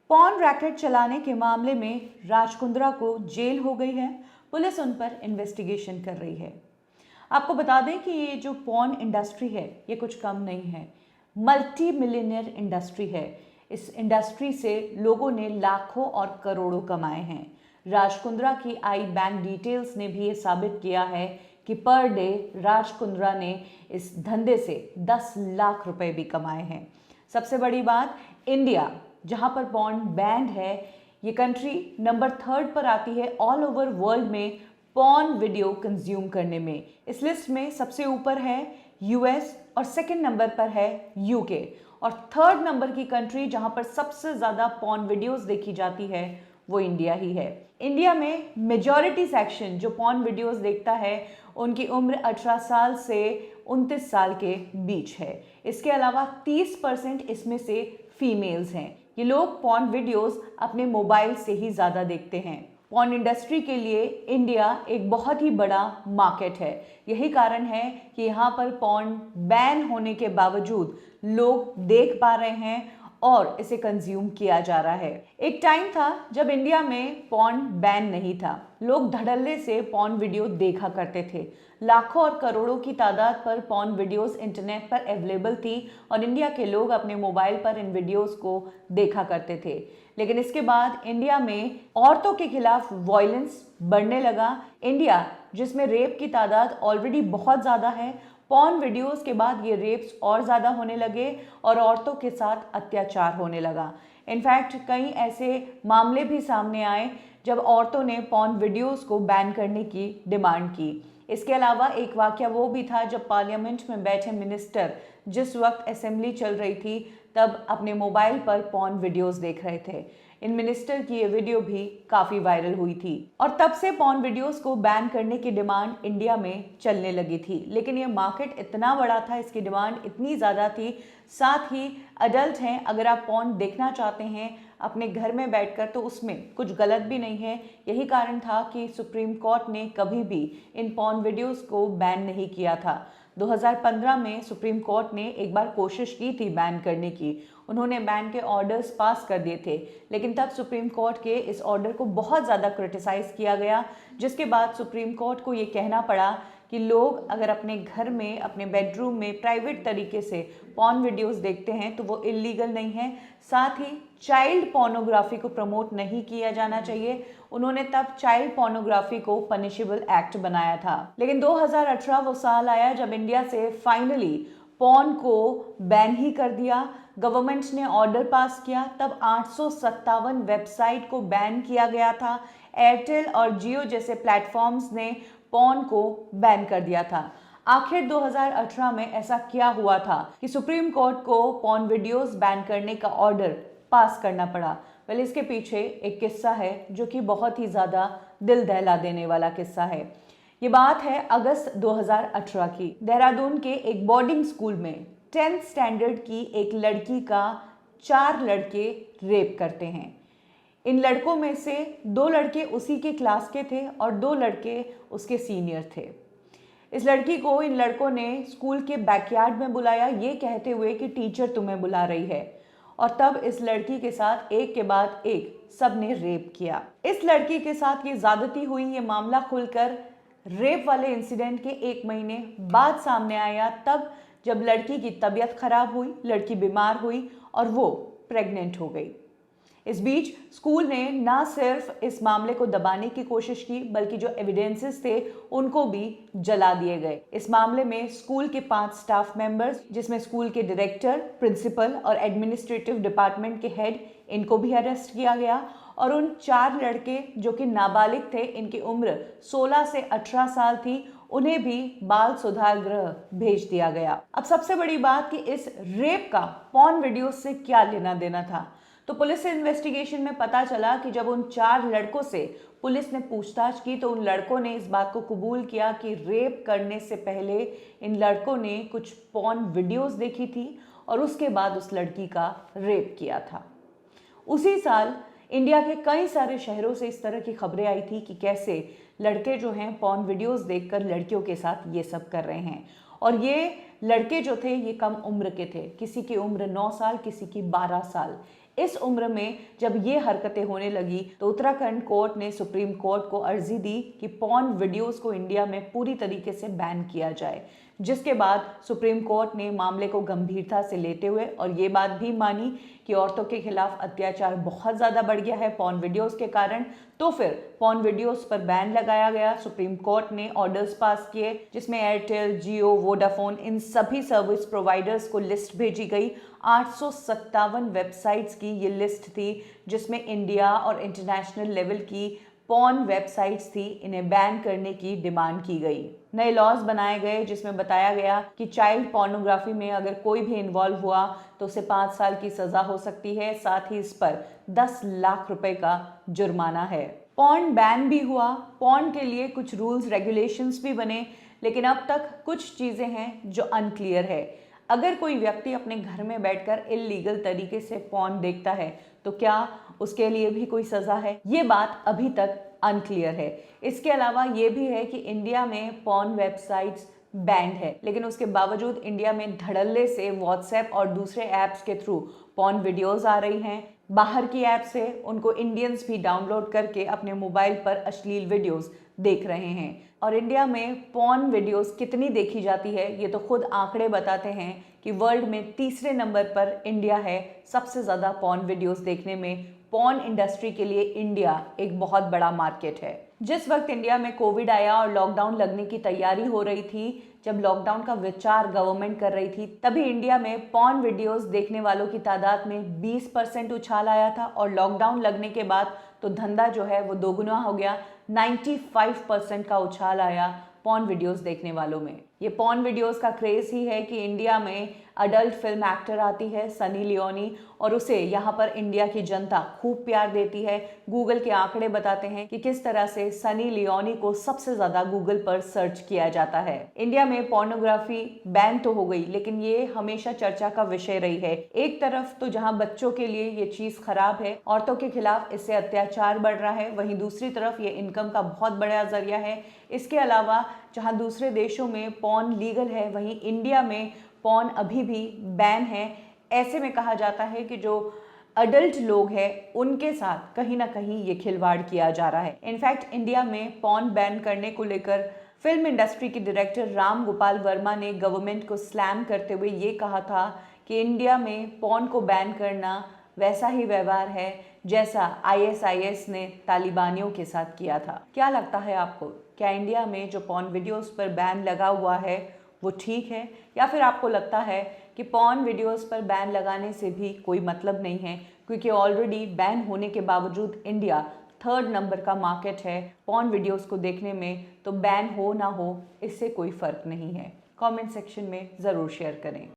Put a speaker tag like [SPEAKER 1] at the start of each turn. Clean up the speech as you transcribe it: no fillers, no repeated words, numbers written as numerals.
[SPEAKER 1] Porn racket चलाने के मामले में राज कुंद्रा को जेल हो गई है। पुलिस उन पर इन्वेस्टिगेशन कर रही है। आपको बता दें कि ये जो पॉर्न इंडस्ट्री है ये कुछ कम नहीं है, मल्टी मिलियनियर इंडस्ट्री है। इस इंडस्ट्री से लोगों ने लाखों और करोड़ों कमाए हैं। राज कुंद्रा की आई बैंक डिटेल्स ने भी ये साबित किया है कि पर डे राज कुंद्रा ने इस धंधे से 10 लाख रुपए भी कमाए हैं। सबसे बड़ी बात, इंडिया जहां पर पॉर्न बैंड है, ये कंट्री नंबर 3 पर आती है ऑल ओवर वर्ल्ड में पॉर्न वीडियो कंज्यूम करने में। इस लिस्ट में सबसे ऊपर है यूएस और सेकंड नंबर पर है यूके, और थर्ड नंबर की कंट्री जहां पर सबसे ज़्यादा पॉर्न वीडियोस देखी जाती है वो इंडिया ही है। इंडिया में मेजॉरिटी सेक्शन जो पॉर्न वीडियोस देखता है उनकी उम्र 18 साल से 29 साल के बीच है। इसके अलावा 30% इसमें से फीमेल्स हैं। ये लोग पॉर्न वीडियोस अपने मोबाइल से ही ज़्यादा देखते हैं। पॉर्न इंडस्ट्री के लिए इंडिया एक बहुत ही बड़ा मार्केट है। यही कारण है कि यहाँ पर पॉर्न बैन होने के बावजूद लोग देख पा रहे हैं और इसे कंज्यूम किया जा रहा है। एक टाइम था जब इंडिया में पॉर्न बैन नहीं था, लोग धड़ल्ले से पॉर्न वीडियो देखा करते थे। लाखों और करोड़ों की तादाद पर पॉर्न वीडियोस इंटरनेट पर अवेलेबल थी और इंडिया के लोग अपने मोबाइल पर इन वीडियोस को देखा करते थे। लेकिन इसके बाद इंडिया में औरतों के खिलाफ वायलेंस बढ़ने लगा। इंडिया जिसमें रेप की तादाद ऑलरेडी बहुत ज़्यादा है, पॉर्न वीडियोस के बाद ये रेप्स और ज़्यादा होने लगे और औरतों के साथ अत्याचार होने लगा। इनफैक्ट कई ऐसे मामले भी सामने आए जब औरतों ने पॉर्न वीडियोस को बैन करने की डिमांड की। इसके अलावा एक वाकया वो भी था जब पार्लियामेंट में बैठे मिनिस्टर जिस वक्त असेंबली चल रही थी तब अपने मोबाइल पर पॉर्न वीडियोस देख रहे थे। इन मिनिस्टर की ये वीडियो भी काफ़ी वायरल हुई थी और तब से पॉर्न वीडियोस को बैन करने की डिमांड इंडिया में चलने लगी थी। लेकिन ये मार्केट इतना बड़ा था, इसकी डिमांड इतनी ज़्यादा थी, साथ ही अडल्ट हैं, अगर आप पॉर्न देखना चाहते हैं अपने घर में बैठकर तो उसमें कुछ गलत भी नहीं है। यही कारण था कि सुप्रीम कोर्ट ने कभी भी इन पॉर्न वीडियोस को बैन नहीं किया था। 2015 में सुप्रीम कोर्ट ने एक बार कोशिश की थी बैन करने की, उन्होंने बैन के ऑर्डर्स पास कर दिए थे, लेकिन तब सुप्रीम कोर्ट के इस ऑर्डर को बहुत ज़्यादा क्रिटिसाइज़ किया गया, जिसके बाद सुप्रीम कोर्ट को ये कहना पड़ा कि लोग अगर अपने घर में, अपने बेडरूम में प्राइवेट तरीके से पॉर्न वीडियोस देखते हैं तो वो इलीगल नहीं है। साथ ही चाइल्ड पोर्नोग्राफी को प्रमोट नहीं किया जाना चाहिए। उन्होंने तब चाइल्ड पोर्नोग्राफी को पनिशेबल एक्ट बनाया था। लेकिन 2018 वो साल आया जब इंडिया से फाइनली पॉर्न को बैन ही कर दिया। गवर्नमेंट ने ऑर्डर पास किया, तब 857 वेबसाइट को बैन किया गया था। एयरटेल और जियो जैसे प्लेटफॉर्म्स ने पॉर्न को बैन कर दिया था। आखिर 2018 में ऐसा क्या हुआ था कि सुप्रीम कोर्ट को पॉर्न वीडियोस बैन करने का ऑर्डर पास करना पड़ा? वेल, इसके पीछे एक किस्सा है जो कि बहुत ही ज़्यादा दिल दहला देने वाला किस्सा है। ये बात है अगस्त 2018 की। देहरादून के एक बोर्डिंग स्कूल में 10th स्टैंडर्ड की एक लड़की का 4 लड़के रेप करते हैं। इन लड़कों में से 2 लड़के उसी के क्लास के थे और 2 लड़के उसके सीनियर थे। इस लड़की को इन लड़कों ने स्कूल के बैकयार्ड में बुलाया, ये कहते हुए कि टीचर तुम्हें बुला रही है, और तब इस लड़की के साथ एक के बाद एक सब ने रेप किया। इस लड़की के साथ ये ज्यादती हुई, ये मामला खुलकर रेप वाले इंसिडेंट के 1 महीने बाद सामने आया, तब जब लड़की की तबीयत खराब हुई, लड़की बीमार हुई और वो प्रेग्नेंट हो गई। इस बीच स्कूल ने ना सिर्फ इस मामले को दबाने की कोशिश की बल्कि जो एविडेंसेस थे उनको भी जला दिए गए। इस मामले में स्कूल के 5 स्टाफ मेंबर्स, जिसमें स्कूल के डायरेक्टर, प्रिंसिपल और एडमिनिस्ट्रेटिव डिपार्टमेंट के हेड, इनको भी अरेस्ट किया गया और उन 4 लड़के जो कि नाबालिग थे, इनकी उम्र 16 से 18 साल थी, उन्हें भी बाल सुधार गृह भेज दिया गया। अब सबसे बड़ी बात कि इस रेप का पॉर्न वीडियो से क्या लेना देना था, तो पुलिस इन्वेस्टिगेशन में पता चला कि जब उन 4 लड़कों से पुलिस ने पूछताछ की तो उन लड़कों ने इस बात को कबूल किया कि रेप करने से पहले इन लड़कों ने कुछ पॉर्न वीडियोस देखी थी और उसके बाद उस लड़की का रेप किया था। उसी साल इंडिया के कई सारे शहरों से इस तरह की खबरें आई थी कि कैसे लड़के जो हैं पॉर्न वीडियोस देखकर लड़कियों के साथ ये सब कर रहे हैं, और ये लड़के जो थे ये कम उम्र के थे, किसी की उम्र 9 साल, किसी की 12 साल। इस उम्र में जब ये हरकतें होने लगी तो उत्तराखंड कोर्ट ने सुप्रीम कोर्ट को अर्जी दी कि पॉर्न वीडियोस को इंडिया में पूरी तरीके से बैन किया जाए, जिसके बाद सुप्रीम कोर्ट ने मामले को गंभीरता से लेते हुए और ये बात भी मानी कि औरतों के खिलाफ अत्याचार बहुत ज़्यादा बढ़ गया है पॉर्न वीडियोस के कारण, तो फिर पॉर्न वीडियोस पर बैन लगाया गया। सुप्रीम कोर्ट ने ऑर्डर्स पास किए जिसमें एयरटेल, जियो, वोडाफोन इन सभी सर्विस प्रोवाइडर्स को लिस्ट भेजी गई। 857 वेबसाइट्स की ये लिस्ट थी जिसमें इंडिया और इंटरनेशनल लेवल की पॉर्न वेबसाइट्स थी, इन्हें बैन करने की डिमांड की गई। नए लॉज बनाए गए जिसमें बताया गया कि चाइल्ड पोर्नोग्राफी में अगर कोई भी इन्वॉल्व हुआ तो उसे 5 साल की सजा हो सकती है, साथ ही इस पर 10 लाख रुपए का जुर्माना है। पॉर्न बैन भी हुआ, पॉर्न के लिए कुछ रूल्स रेगुलेशंस भी बने, लेकिन अब तक कुछ चीज़ें हैं जो अनक्लियर है। अगर कोई व्यक्ति अपने घर में बैठकर इल्लीगल तरीके से पॉर्न देखता है तो क्या उसके लिए भी कोई सज़ा है, ये बात अभी तक अनक्लियर है। इसके अलावा ये भी है कि इंडिया में पॉर्न वेबसाइट्स बैंड है, लेकिन उसके बावजूद इंडिया में धड़ल्ले से व्हाट्सएप और दूसरे ऐप्स के थ्रू पॉर्न वीडियोस आ रही हैं। बाहर की ऐप से उनको इंडियंस भी डाउनलोड करके अपने मोबाइल पर अश्लील वीडियोस देख रहे हैं। और इंडिया में पॉर्न वीडियोस कितनी देखी जाती है ये तो खुद आंकड़े बताते हैं कि वर्ल्ड में तीसरे नंबर पर इंडिया है सबसे ज़्यादा पॉर्न वीडियोस देखने में। पॉर्न इंडस्ट्री के लिए इंडिया एक बहुत बड़ा मार्केट है। जिस वक्त इंडिया में कोविड आया और लॉकडाउन लगने की तैयारी हो रही थी, जब लॉकडाउन का विचार गवर्नमेंट कर रही थी, तभी इंडिया में पॉर्न वीडियोस देखने वालों की तादाद में 20% उछाल आया था और लॉकडाउन लगने के बाद तो धंधा जो है वो दोगुना हो गया। 95% का उछाल आया पॉर्न वीडियोस देखने वालों में। ये पॉर्न वीडियोस का क्रेज ही है कि इंडिया में अडल्ट फिल्म एक्टर आती है सनी लियोनी और उसे यहाँ पर इंडिया की जनता खूब प्यार देती है। गूगल के आंकड़े बताते हैं कि किस तरह से सनी लियोनी को सबसे ज़्यादा गूगल पर सर्च किया जाता है। इंडिया में पोर्नोग्राफी बैन तो हो गई, लेकिन ये हमेशा चर्चा का विषय रही है। एक तरफ तो जहाँ बच्चों के लिए ये चीज़ खराब है, औरतों के खिलाफ इससे अत्याचार बढ़ रहा है, वहीं दूसरी तरफ ये इनकम का बहुत बड़ा जरिया है। इसके अलावा जहाँ दूसरे देशों में पॉर्न लीगल है, वहीं इंडिया में पॉर्न अभी भी बैन है। ऐसे में कहा जाता है कि जो अडल्ट लोग हैं उनके साथ कहीं ना कहीं ये खिलवाड़ किया जा रहा है। इनफैक्ट इंडिया में पॉर्न बैन करने को लेकर फिल्म इंडस्ट्री के डायरेक्टर राम गोपाल वर्मा ने गवर्नमेंट को स्लैम करते हुए ये कहा था कि इंडिया में पॉर्न को बैन करना वैसा ही व्यवहार है जैसा ISIS ने तालिबानियों के साथ किया था। क्या लगता है आपको, क्या इंडिया में जो पॉर्न वीडियोस पर बैन लगा हुआ है वो ठीक है, या फिर आपको लगता है कि पॉर्न वीडियोस पर बैन लगाने से भी कोई मतलब नहीं है, क्योंकि ऑलरेडी बैन होने के बावजूद इंडिया 3rd नंबर का मार्केट है पॉर्न वीडियोस को देखने में, तो बैन हो ना हो इससे कोई फ़र्क नहीं है। कमेंट सेक्शन में ज़रूर शेयर करें।